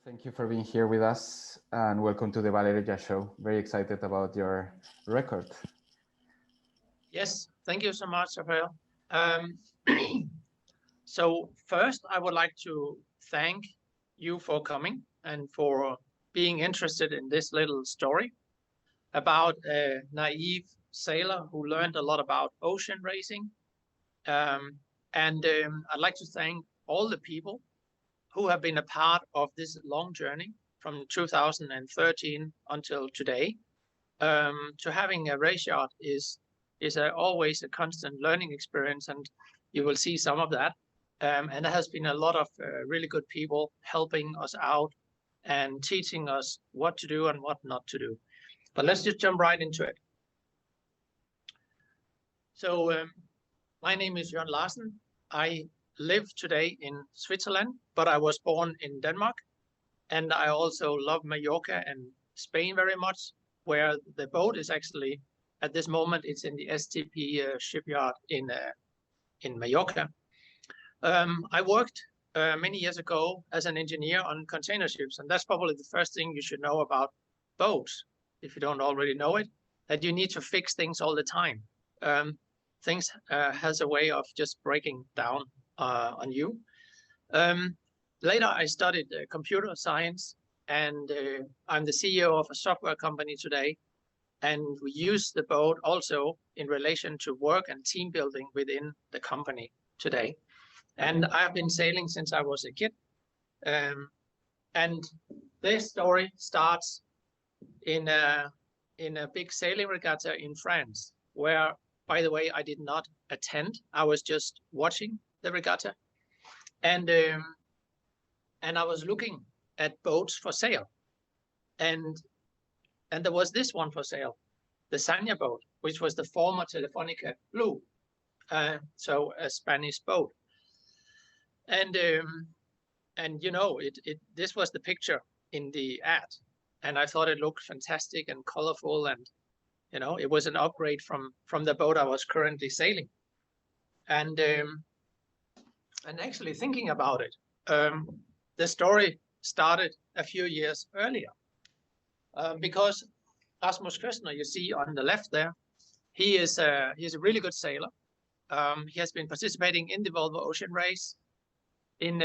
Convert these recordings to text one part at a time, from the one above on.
Thank you for being here with us and welcome to the Valeria Show. Very excited about your record. Yes, thank you so much, Rafael. So first, I would like to thank you for coming and for being interested in this little story about a naive sailor who learned a lot about ocean racing. I'd like to thank all the people who have been a part of this long journey from 2013 until today. To having a race yacht is always a constant learning experience, and you will see some of that. And there has been a lot of really good people helping us out and teaching us what to do and what not to do. But let's just jump right into it. So my name is Jørn Larsen. I live today in Switzerland, but I was born in Denmark. And I also love Mallorca and Spain very much, where the boat is actually, at this moment, it's in the STP shipyard in Mallorca. I worked many years ago as an engineer on container ships, and that's probably the first thing you should know about boats, if you don't already know it, that you need to fix things all the time. Things has a way of just breaking down on you. Later, I studied computer science, and I'm the CEO of a software company today. And we use the boat also in relation to work and team building within the company today. And I've been sailing since I was a kid. And this story starts in a big sailing regatta in France, where, by the way, I did not attend. I was just watching the regatta. And I was looking at boats for sale. And there was this one for sale, the Sanya boat, which was the former Telefonica Blue, so a Spanish boat. And you know, this was the picture in the ad, and I thought it looked fantastic and colorful, and you know, it was an upgrade from the boat I was currently sailing. And actually thinking about it, the story started a few years earlier. Because Rasmus Kirchner, you see on the left there, he's a really good sailor. He has been participating in the Volvo Ocean Race in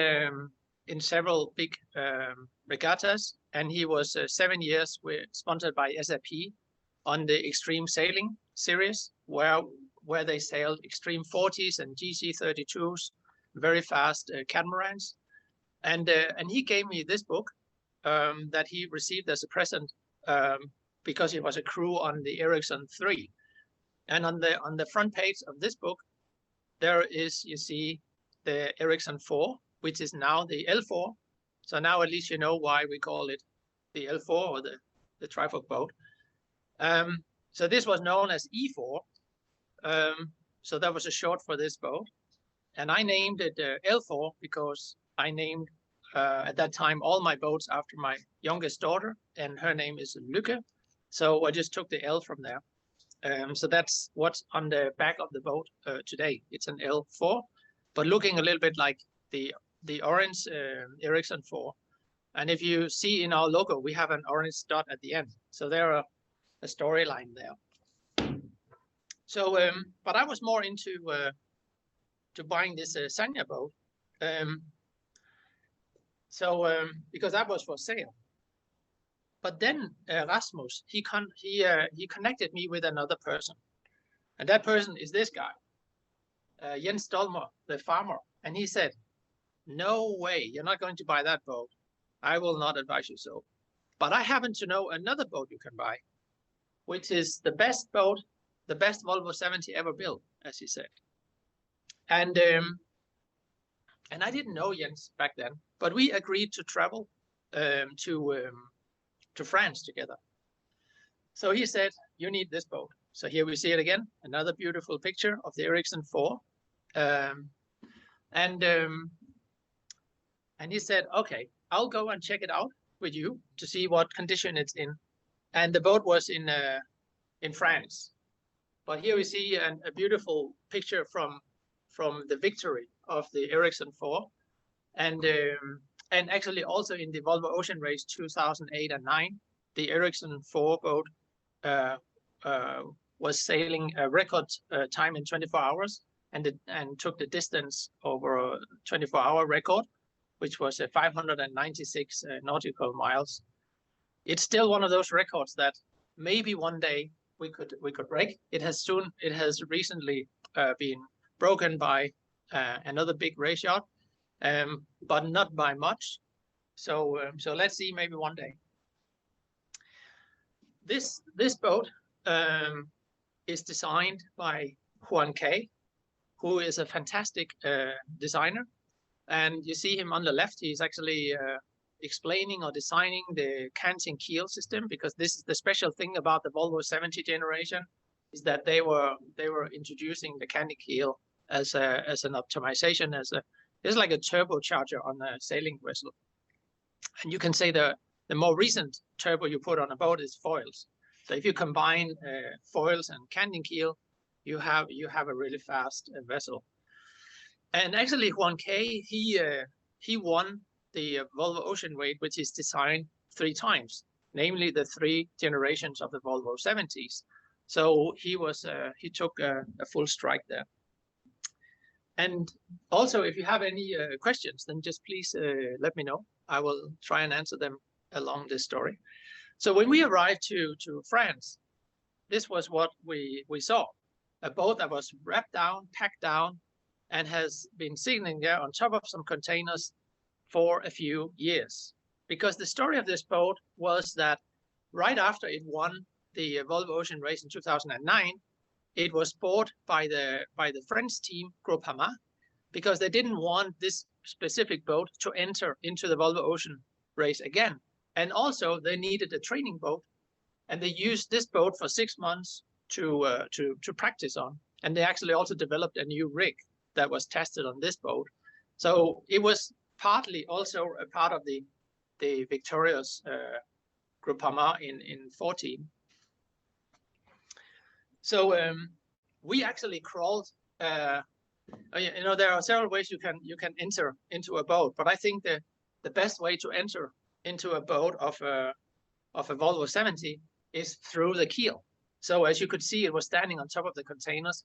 several big regattas, and he was 7 years sponsored by SAP on the Extreme Sailing series, where they sailed Extreme 40s and GC32s, very fast catamarans, and he gave me this book that he received as a present because he was a crew on the Ericsson 3. And on the front page of this book, there is, you see, the Ericsson 4, which is now the L4. So now at least you know why we call it the L4 or the Trifork boat. So this was known as E4. So that was a short for this boat. And I named it L4 because I named at that time all my boats after my youngest daughter, and her name is Lykke. So I just took the L from there. So that's what's on the back of the boat today. It's an L4, but looking a little bit like the orange Ericsson 4. And if you see in our logo, we have an orange dot at the end. So there are a storyline there. So, but I was more into to buying this Sanya boat. Because that was for sale. But then Rasmus, he connected me with another person. And that person is this guy, Jens Dolmer, the farmer. And he said, no way, you're not going to buy that boat. I will not advise you so. But I happen to know another boat you can buy, which is the best boat, the best Volvo 70 ever built, as he said. And I didn't know Jens back then, but we agreed to travel to France together. So he said, you need this boat. So here we see it again, another beautiful picture of the Ericsson 4. And he said, okay, I'll go and check it out with you to see what condition it's in. And the boat was in France. But here we see a beautiful picture from the victory of the Ericsson 4. And And actually also in the Volvo Ocean Race 2008 and 9, the Ericsson 4 boat was sailing a record time in 24 hours and took the distance over a 24-hour record, which was 596 nautical miles. It's still one of those records that maybe one day we could break. It has recently been broken by another big race yacht, but not by much. So let's see, maybe one day. This boat is designed by Juan K, who is a fantastic designer. And you see him on the left. He's actually explaining or designing the canting keel system, because this is the special thing about the Volvo 70 generation, is that they were introducing the canting keel as an optimization, it's like a turbocharger on a sailing vessel. And you can say the more recent turbo you put on a boat is foils. So if you combine foils and canting keel, you have a really fast vessel. And actually, Juan K, he won the Volvo Ocean Race, which is designed 3 times, namely the 3 generations of the Volvo 70s. So he took a full strike there. And also, if you have any questions, then just please let me know. I will try and answer them along this story. So when we arrived to France, this was what we saw. A boat that was wrapped down, packed down, and has been sitting there on top of some containers for a few years. Because the story of this boat was that right after it won the Volvo Ocean Race in 2009, it was bought by the French team Groupama, because they didn't want this specific boat to enter into the Volvo Ocean Race again. And also they needed a training boat, and they used this boat for 6 months to practice on. And they actually also developed a new rig that was tested on this boat. So it was partly also a part of the victorious Groupama in 14. So we actually crawled. There are several ways you can enter into a boat, but I think the best way to enter into a boat of a Volvo 70 is through the keel. So as you could see, it was standing on top of the containers,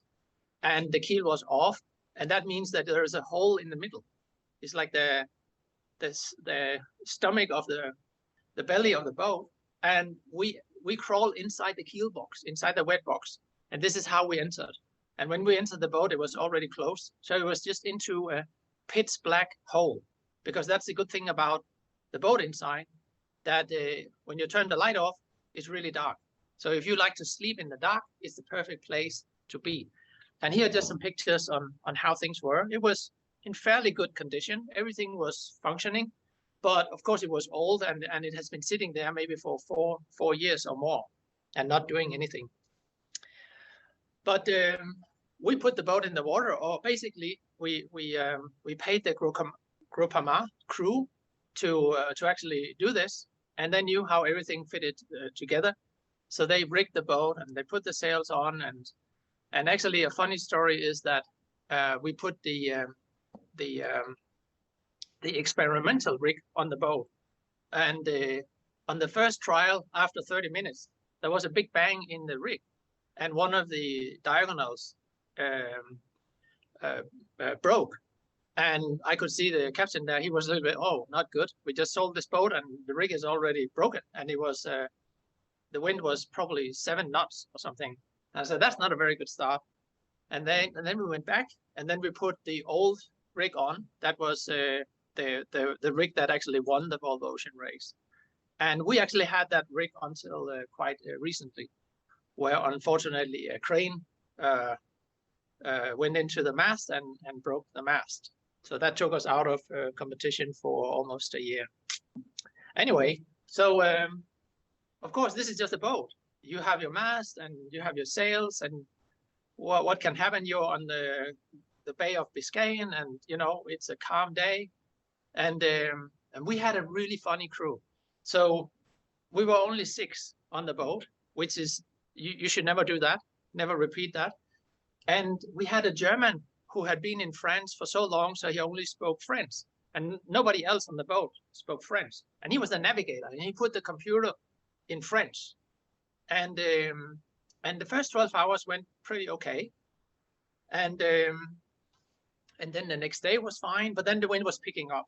and the keel was off, and that means that there is a hole in the middle. It's like the stomach of the belly of the boat, and we crawl inside the keel box, inside the wet box, and this is how we entered. And when we entered the boat, it was already closed, so it was just into a pitch black hole. Because that's the good thing about the boat inside, that when you turn the light off, it's really dark. So if you like to sleep in the dark, it's the perfect place to be. And here are just some pictures on how things were. It was in fairly good condition. Everything was functioning, but of course it was old, and it has been sitting there maybe for four years or more and not doing anything. But we put the boat in the water, or basically we paid the Groupama crew to actually do this, and they knew how everything fitted together. So they rigged the boat and they put the sails on, and actually a funny story is that we put the experimental rig on the boat, and on the first trial, after 30 minutes, there was a big bang in the rig, and one of the diagonals broke. And I could see the captain there. He was a little bit, oh, not good. We just sold this boat and the rig is already broken. And it was, the wind was probably 7 knots or something. And I said, that's not a very good start. And then we went back, and then we put the old rig on. That was the rig that actually won the Volvo Ocean Race. And we actually had that rig until quite recently, where unfortunately a crane went into the mast and broke the mast. So that took us out of competition for almost a year. Anyway, so of course, this is just a boat. You have your mast and you have your sails, and what can happen? You're on the Bay of Biscayne, and it's a calm day, and we had a really funny crew. So we were only 6 on the boat, which is you should never do that, never repeat that. And we had a German who had been in France for so long, so he only spoke French. and nobody else on the boat spoke French. And he was the navigator, and he put the computer in French. And the first 12 hours went pretty okay. And then the next day was fine, but then the wind was picking up.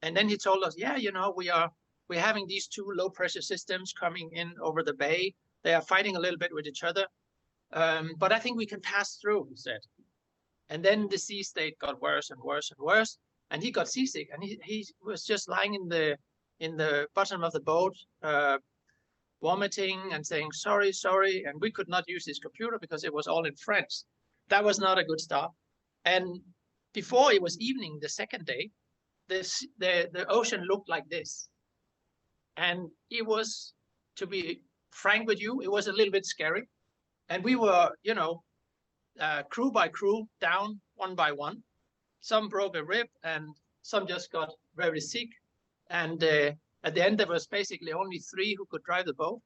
And then he told us, yeah, you know, we're having these two low pressure systems coming in over the bay. They are fighting a little bit with each other. But I think we can pass through, he said. And then the sea state got worse and worse and worse. And he got seasick, and he was just lying in the bottom of the boat, vomiting and saying, sorry, sorry. And we could not use his computer because it was all in French. That was not a good start. And before it was evening, the second day, the ocean looked like this. And it was, to be frank with you, it was a little bit scary. And we were, you know, crew by crew, down one by one. Some broke a rib, and some just got very sick. And at the end, there was basically only 3 who could drive the boat.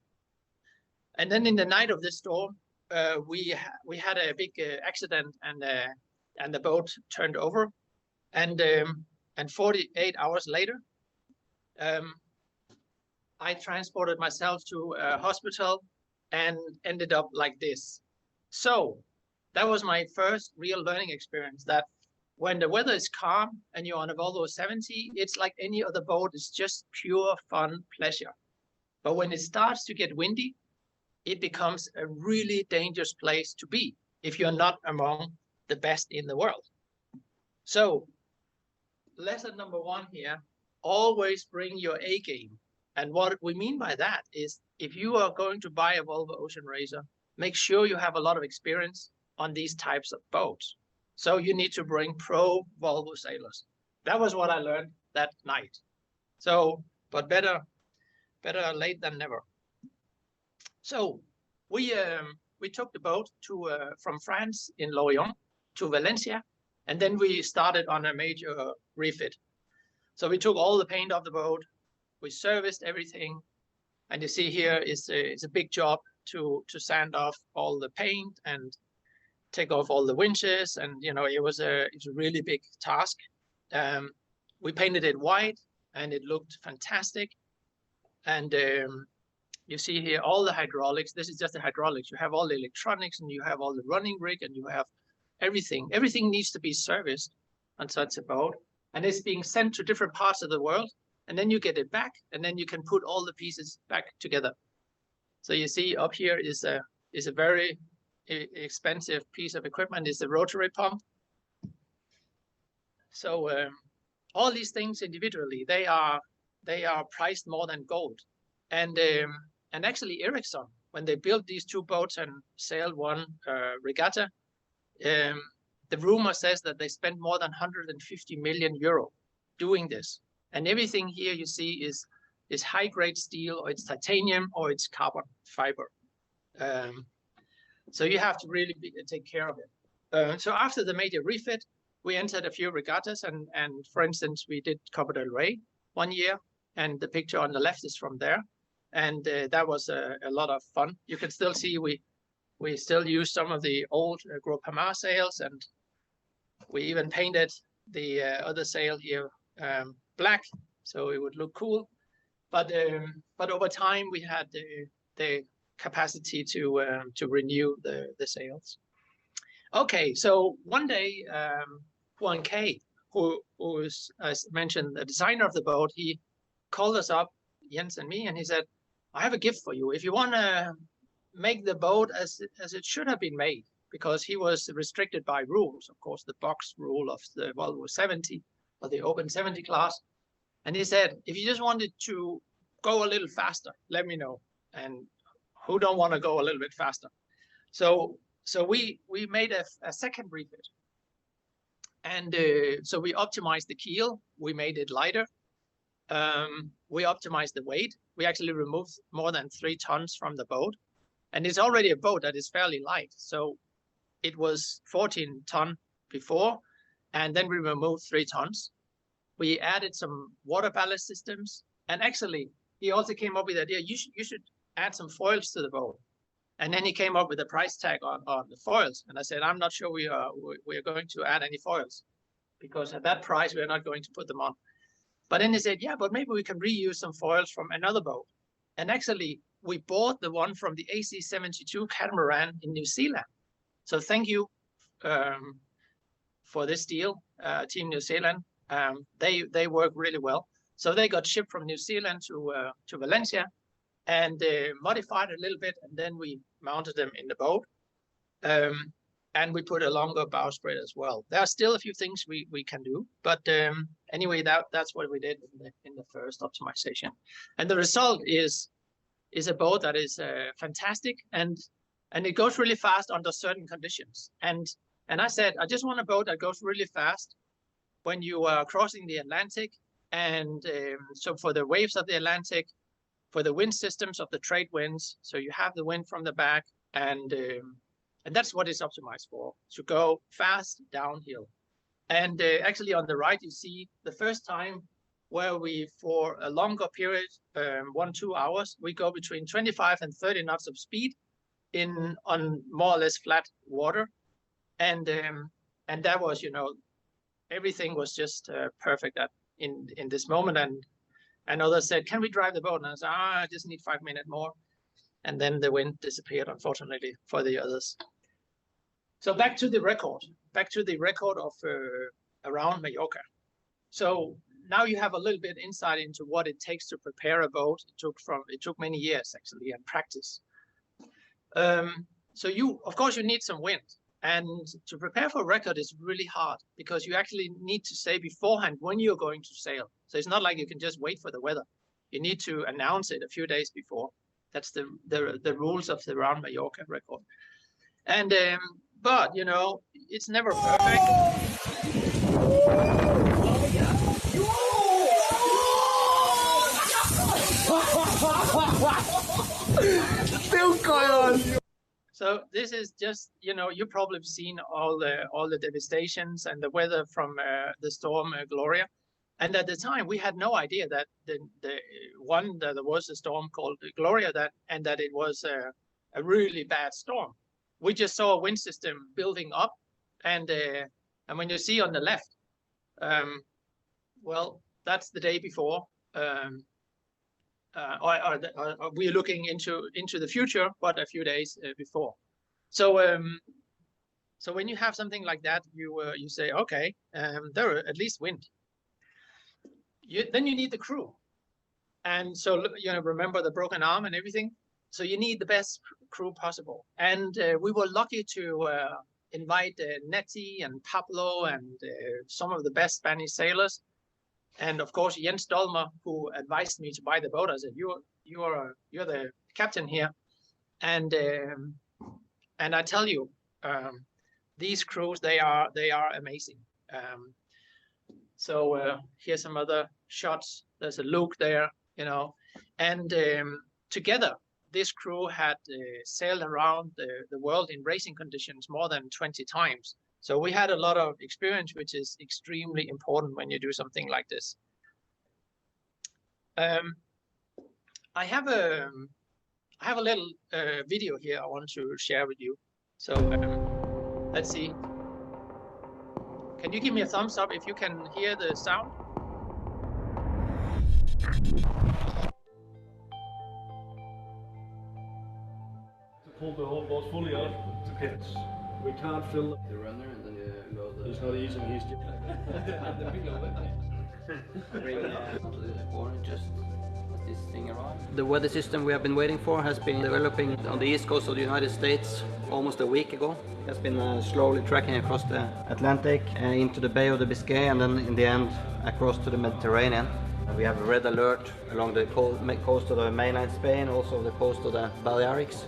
And then in the night of the storm, we had a big accident, and the boat turned over. And 48 hours later, I transported myself to a hospital and ended up like this. So that was my first real learning experience, that when the weather is calm and you're on a Volvo 70, it's like any other boat. It's just pure fun, pleasure. But when it starts to get windy, it becomes a really dangerous place to be if you're not among the best in the world. So lesson number 1 here, always bring your A game. And what we mean by that is, if you are going to buy a Volvo Ocean Racer, make sure you have a lot of experience on these types of boats. So you need to bring pro Volvo sailors. That was what I learned that night. So, but better late than never. So we took the boat to from France in Lorient to Valencia, and then we started on a major refit. So we took all the paint off the boat, we serviced everything, and you see here is a big job to sand off all the paint and take off all the winches, and you know, it was a really big task. We painted it white, and it looked fantastic. And you see here all the hydraulics. This is just the hydraulics. You have all the electronics, and you have all the running rig, and you have everything. Everything needs to be serviced on such a boat, and it's being sent to different parts of the world. And then you get it back, and then you can put all the pieces back together. So you see up here is a very expensive piece of equipment. Is the rotary pump. So all these things individually, they are priced more than gold. And actually Ericsson, when they built these 2 boats and sailed one regatta, the rumor says that they spent more than 150 million euro doing this. And everything here you see is high grade steel, or it's titanium, or it's carbon fiber. So you have to really take care of it. So after the major refit, we entered a few regattas, and for instance, we did Copa del Rey 1 year, and the picture on the left is from there. And that was a lot of fun. You can still see we still use some of the old Gros Pamar sails, and we even painted the other sail here black, so it would look cool. But over time we had the capacity to renew the sails. Okay, so one day Juan K, who is, as mentioned, the designer of the boat, he called us up, Jens and me, and he said, I have a gift for you. If you want to make the boat as it should have been made, because he was restricted by rules, of course, the box rule of the Volvo 70 or the open 70 class. And he said, if you just wanted to go a little faster, let me know. And who don't want to go a little bit faster? So we made a second refit. And so we optimized the keel. We made it lighter. We optimized the weight. We actually removed more than 3 tons from the boat. And it's already a boat that is fairly light. So it was 14 ton before, and then we removed 3 tons. We added some water ballast systems. And actually, he also came up with the idea, you should add some foils to the boat. And then he came up with a price tag on the foils. And I said, I'm not sure we are going to add any foils. because at that price, we're not going to put them on. But then they said, yeah, but maybe we can reuse some foils from another boat. And actually, we bought the one from the AC-72 catamaran in New Zealand. So thank you for this deal, Team New Zealand. They work really well. So they got shipped from New Zealand to Valencia and modified a little bit, and then we mounted them in the boat. And we put a longer bowsprit as well. There are still a few things we can do, but anyway, that's what we did in the first optimization. And the result is a boat that is fantastic, and it goes really fast under certain conditions. And I said, I just want a boat that goes really fast when you are crossing the Atlantic. And so for the waves of the Atlantic, for the wind systems of the trade winds, so you have the wind from the back, and that's what it's optimized for, to go fast downhill. And actually on the right, you see the first time where we, for a longer period, 1-2 hours, we go between 25 and 30 knots of speed on more or less flat water. And that was, you know, everything was just perfect in this moment. And others said, can we drive the boat? And I said, I just need 5 minutes more. And then the wind disappeared, unfortunately, for the others. So back to the record of around Mallorca. So now you have a little bit insight into what it takes to prepare a boat. It took many years actually, and practice. So of course you need some wind, and to prepare for a record is really hard because you actually need to say beforehand when you're going to sail. So it's not like you can just wait for the weather. You need to announce it a few days before. That's the rules of the Round Mallorca record. And but you know, it's never perfect. Still going on. So this is just, you know, you've probably seen all the devastations and the weather from the storm Gloria. And at the time, we had no idea that there was a storm called Gloria, and that it was a really bad storm. We just saw a wind system building up, and when you see on the left, well, that's the day before. We're looking into the future, but a few days before. So so when you have something like that, you say, okay, there are at least wind. Then you need the crew, and so you know, remember the broken arm and everything. So you need the best crew possible, and we were lucky to invite Nettie and Pablo and some of the best Spanish sailors. And of course, Jens Dolmer, who advised me to buy the boat. I said, "You're the captain here," and I tell you, these crews, they are amazing. So here's some other shots. There's a Luke there, you know, and together this crew had sailed around the world in racing conditions more than 20 times. So we had a lot of experience, which is extremely important when you do something like this. I have a little video here I want to share with you. So let's see. Can you give me a thumbs up if you can hear the sound? To pull the whole boat fully out to get. We can't fill the runner, and then you go the... He's not easy, he's just... this thing around. The weather system we have been waiting for has been developing on the east coast of the United States almost a week ago. It has been slowly tracking across the Atlantic into the Bay of the Biscay, and then in the end across to the Mediterranean. We have a red alert along the coast of the mainland Spain, also the coast of the Balearics.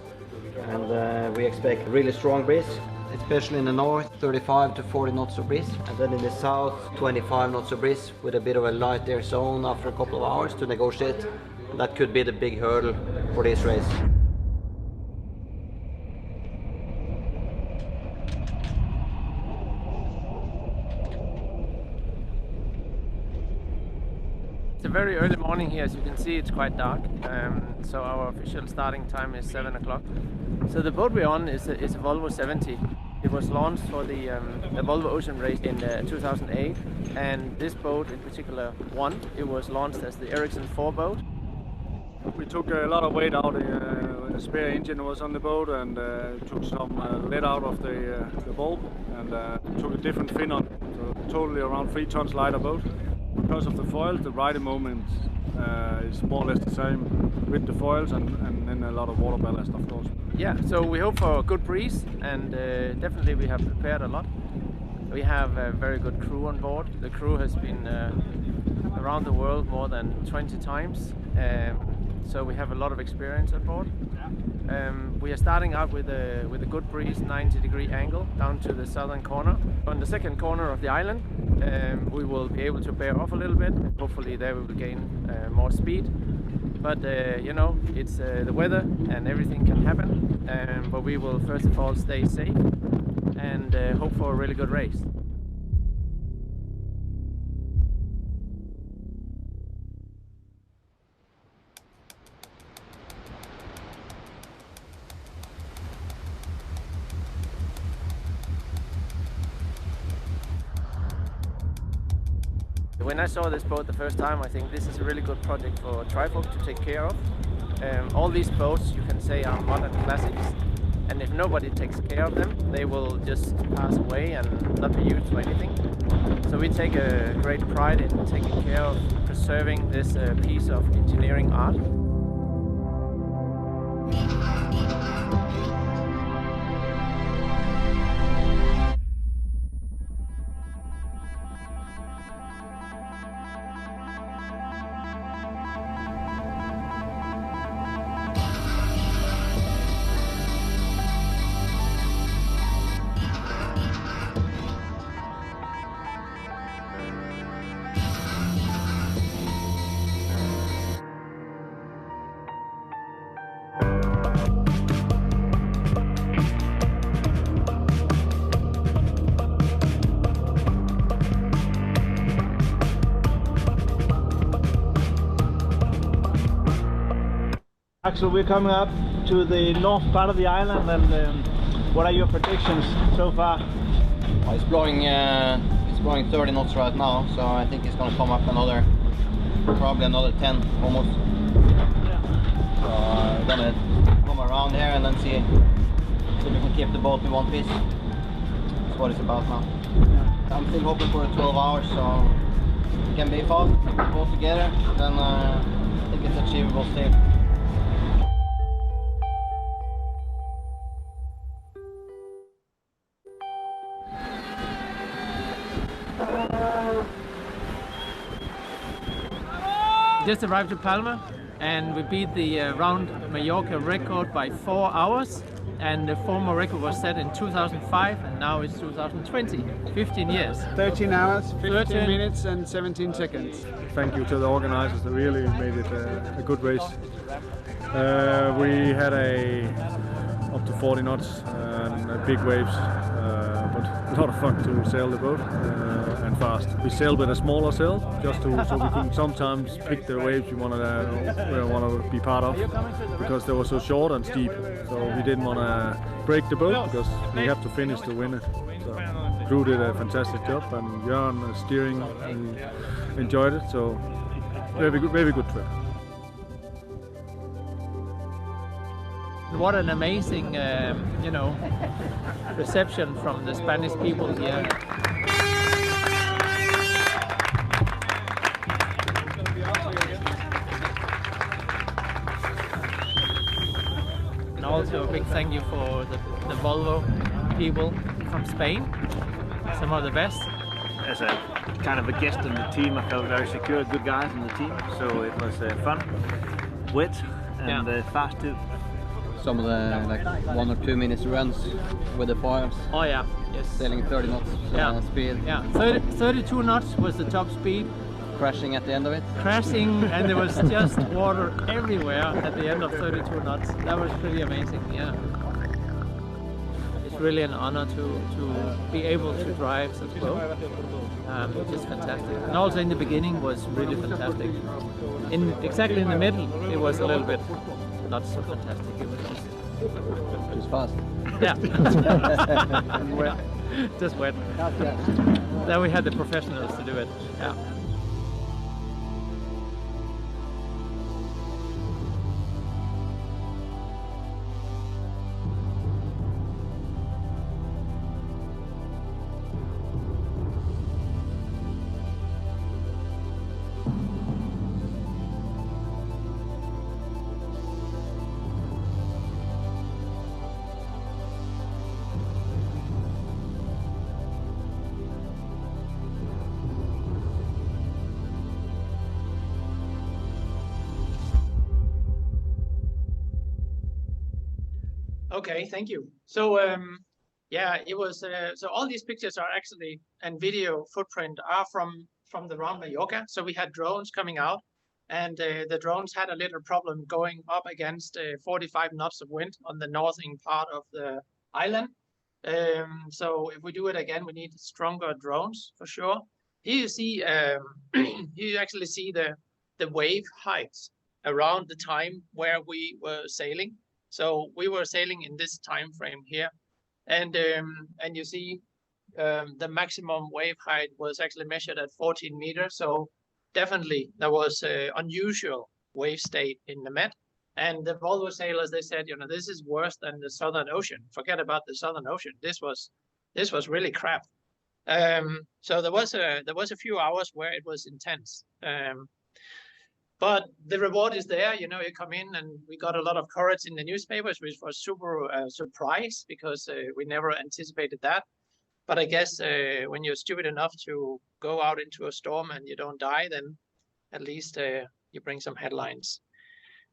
And we expect a really strong breeze, especially in the north, 35 to 40 knots of breeze, and then in the south, 25 knots of breeze, with a bit of a light air zone after a couple of hours to negotiate. That could be the big hurdle for this race. It's a very early morning here. As you can see, it's quite dark. So our official starting time is 7 o'clock. So the boat we're on is a Volvo 70. It was launched for the Volvo Ocean Race in 2008, and this boat in particular won. It was launched as the Ericsson 4 boat. We took a lot of weight out. The spare engine was on the boat, and took some lead out of the bulb, and took a different fin on. So totally around 3 tons lighter boat. Because of the foils, the riding moment is more or less the same with the foils, and then a lot of water ballast, of course. Yeah, so we hope for a good breeze, and definitely we have prepared a lot. We have a very good crew on board. The crew has been around the world more than 20 times, so we have a lot of experience on board. We are starting out with a good breeze, 90-degree angle down to the southern corner. On the second corner of the island, we will be able to bear off a little bit. Hopefully there we will gain more speed. But you know, it's the weather and everything can happen. But we will first of all stay safe and hope for a really good race. When I saw this boat the first time, I think this is a really good project for Trifork to take care of. All these boats, you can say, are modern classics, and if nobody takes care of them, they will just pass away and not be used for anything. So we take a great pride in taking care of preserving this piece of engineering art. So we're coming up to the north part of the island, and what are your predictions so far? Well, it's blowing 30 knots right now, so I think it's going to come up probably another 10 almost. Yeah. So we're going to come around here and then see if we can keep the boat in one piece. That's what it's about now. Yeah. I'm still hoping for 12 hours, so it can be fast. Keep the boat together, then I think it's achievable still. Just arrived to Palma, and we beat the round Mallorca record by 4 hours, and the former record was set in 2005, and now it's 2020, 15 years. 13 hours, 15 minutes and 17 seconds. Thank you to the organizers, they really made it a good race. We had up to 40 knots and big waves, but a lot of fun to sail the boat and fast. We sailed with a smaller sail just so we can sometimes pick the waves we want to be part of, because they were so short and steep. So we didn't want to break the boat because we have to finish to win it. So the crew did a fantastic job, and Jørn steering and enjoyed it. So very good trip. What an amazing, you know, reception from the Spanish people here. And also a big thank you for the Volvo people from Spain, some of the best. As a kind of a guest in the team, I felt very secure, good guys in the team, so it was fun, wet and fast too. Some of the like 1 or 2 minutes runs with the foils. Oh yeah, yes. Sailing 30 knots speed. Yeah, 32 knots was the top speed. Crashing at the end of it. Crashing, and there was just water everywhere at the end of 32 knots. That was pretty amazing, yeah. It's really an honor to be able to drive such a boat, which is fantastic. And also in the beginning was really fantastic. Exactly in the middle, it was a little bit not so fantastic. It was fast. Yeah. Wet. Just wet. Then we had the professionals to do it. Yeah. Okay, thank you. So yeah, it was so all these pictures are actually and video footprint are from the round Mallorca. So we had drones coming out, and the drones had a little problem going up against 45 knots of wind on the northern part of the island. So if we do it again, we need stronger drones for sure. Here you see you actually see the wave heights around the time where we were sailing. So we were sailing in this time frame here, and you see the maximum wave height was actually measured at 14 meters. So definitely there was unusual wave state in the Met. And the Volvo sailors, they said, you know, this is worse than the Southern Ocean. Forget about the Southern Ocean. This was really crap. So there was a few hours where it was intense. But the reward is there, you know, you come in, and we got a lot of coverage in the newspapers, which was super surprised because we never anticipated that. But I guess when you're stupid enough to go out into a storm and you don't die, then at least you bring some headlines.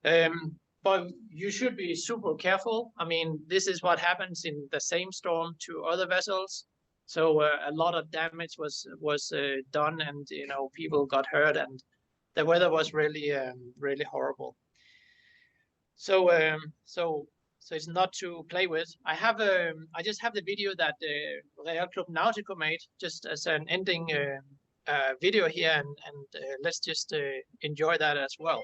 But you should be super careful. I mean, this is what happens in the same storm to other vessels. So a lot of damage was done, and you know, people got hurt, and the weather was really really horrible. So so it's not to play with. I just have the video that Real Club Nautic made just as an ending video here, and let's just enjoy that as well.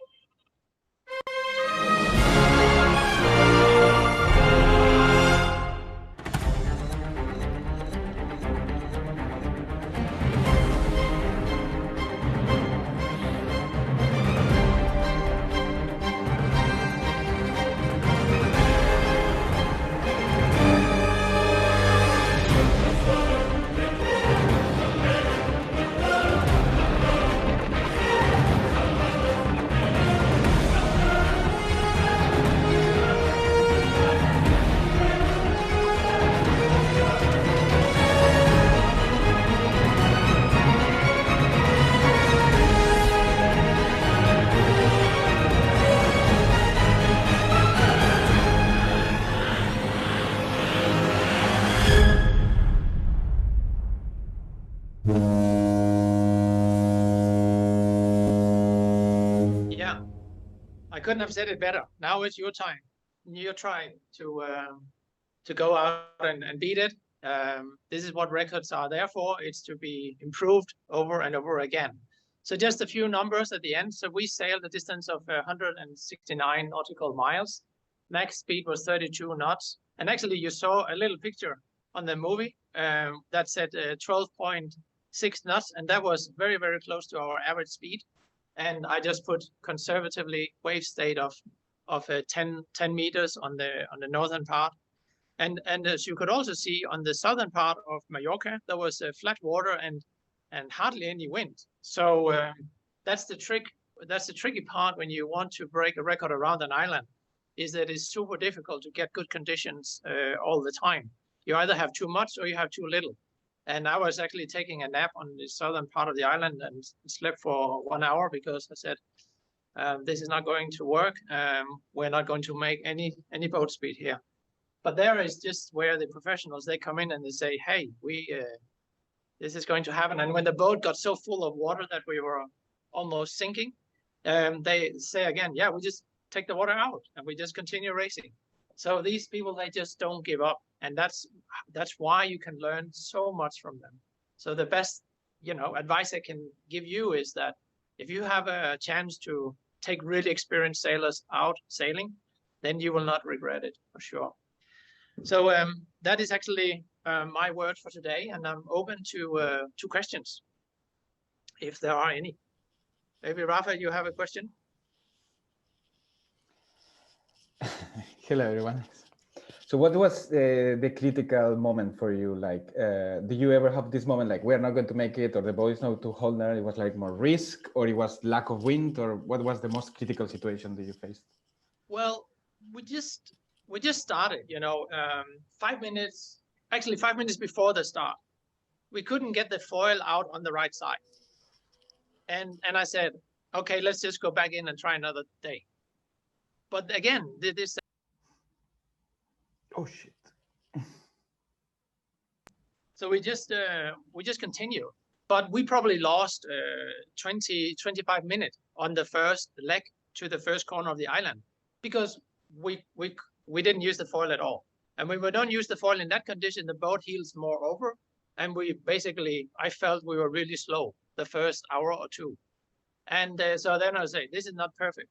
Yeah, I couldn't have said it better. Now it's your time. Your try to go out and beat it. This is what records are there for. It's to be improved over and over again. So just a few numbers at the end. So we sailed a distance of 169 nautical miles. Max speed was 32 knots. And actually you saw a little picture on the movie that said 12.6 knots. And that was very, very close to our average speed. And I just put conservatively wave state of 10 meters on the northern part. And as you could also see on the southern part of Mallorca, there was flat water and hardly any wind. So that's the trick. That's the tricky part when you want to break a record around an island, is that it's super difficult to get good conditions all the time. You either have too much or you have too little. And I was actually taking a nap on the southern part of the island and slept for 1 hour because I said, this is not going to work. We're not going to make any boat speed here. But there is just where the professionals, they come in and they say, hey, this is going to happen. And when the boat got so full of water that we were almost sinking, they say again, yeah, we just take the water out and we just continue racing. So these people, they just don't give up. And that's why you can learn so much from them. So the best, advice I can give you is that if you have a chance to take really experienced sailors out sailing, then you will not regret it for sure. So that is actually my word for today, and I'm open to questions, if there are any. Maybe Rafa, you have a question? Hello, everyone. So what was the critical moment for you? Like, do you ever have this moment like, we're not going to make it, or the boat is not too holder? It was like more risk, or it was lack of wind, or what was the most critical situation that you faced? Well, we just started, 5 minutes, actually 5 minutes before the start. We couldn't get the foil out on the right side. And I said, okay, let's just go back in and try another day. But again, this. Oh shit. So we just continue, but we probably lost 20-25 minutes on the first leg to the first corner of the island, because we didn't use the foil at all. And when we don't use the foil in that condition, the boat heels more over, and I felt we were really slow the first hour or two. And so then I say, this is not perfect.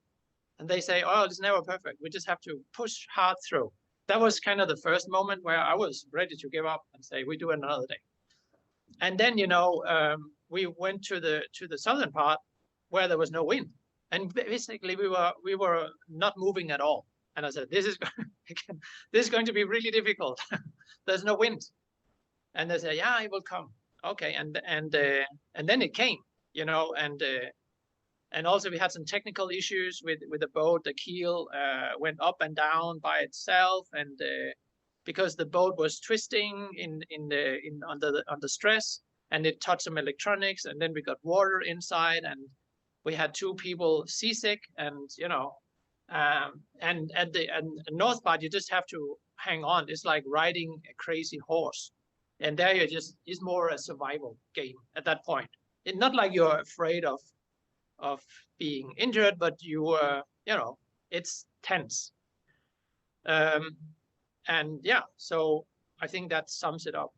And they say, oh, it's never perfect. We just have to push hard through. That was kind of the first moment where I was ready to give up and say, we do it another day. And then, we went to the southern part where there was no wind. And basically we were not moving at all. And I said, this is going to be really difficult. There's no wind. And they said, yeah, it will come. Okay. And then it came, and also we had some technical issues with the boat. The keel went up and down by itself, and because the boat was twisting under stress, and it touched some electronics, and then we got water inside, and we had 2 people seasick, and and at the north part you just have to hang on. It's like riding a crazy horse, and there it's more a survival game at that point. It's not like you're afraid of being injured, but it's tense. And yeah, so I think that sums it up.